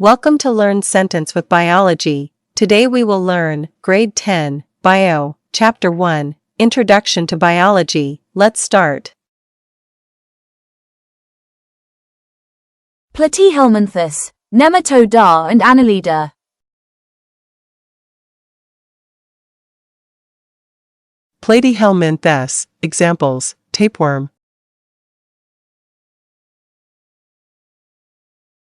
Welcome to Learn Sentence with Biology. Today we will learn Grade 10, Bio, Chapter 1, Introduction to Biology. Let's start. Platyhelminthes, Nematoda and Annelida. Platyhelminthes. Examples: tapeworm.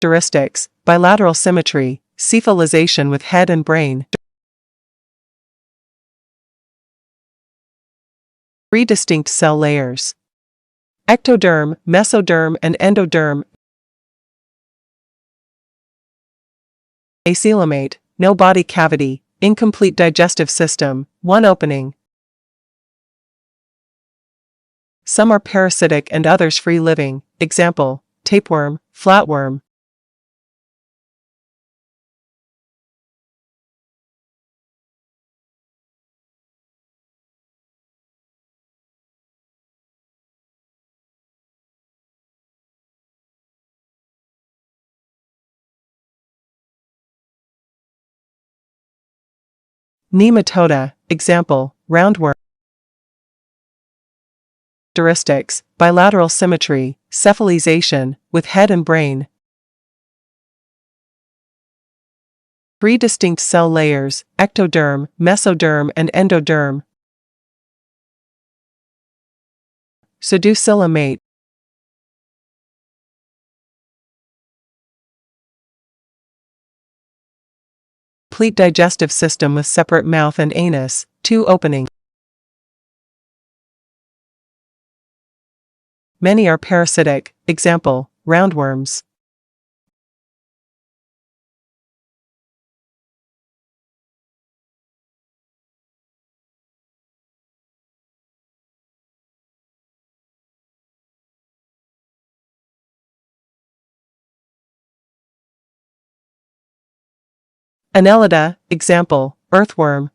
Characteristics: bilateral symmetry, cephalization with head and brain. 3 distinct cell layers: ectoderm, mesoderm, and endoderm. Acoelomate, no body cavity, incomplete digestive system, 1 opening. Some are parasitic and others free-living. Example: tapeworm, flatworm. Nematoda. Example: roundworm. Characteristics: bilateral symmetry, cephalization, with head and brain. 3 distinct cell layers: ectoderm, mesoderm, and endoderm. Acoelomate. Complete digestive system with separate mouth and anus, 2 openings. Many are parasitic. Example: roundworms. Annelida. Example: earthworm.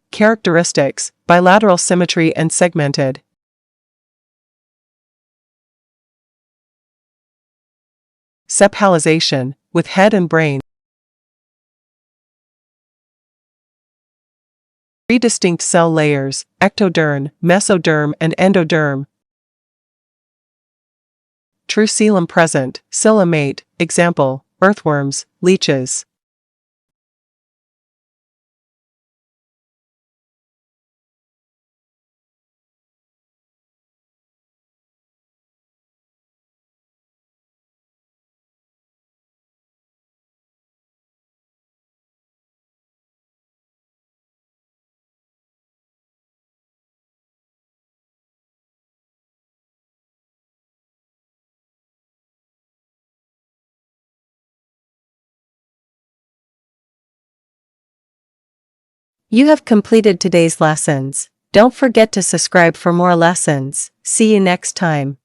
Characteristics: bilateral symmetry and segmented. Cephalization, with head and brain. 3 distinct cell layers: ectoderm, mesoderm, and endoderm. True coelom present. Acoelomate. Example: earthworms, leeches. You have completed today's lessons. Don't forget to subscribe for more lessons. See you next time.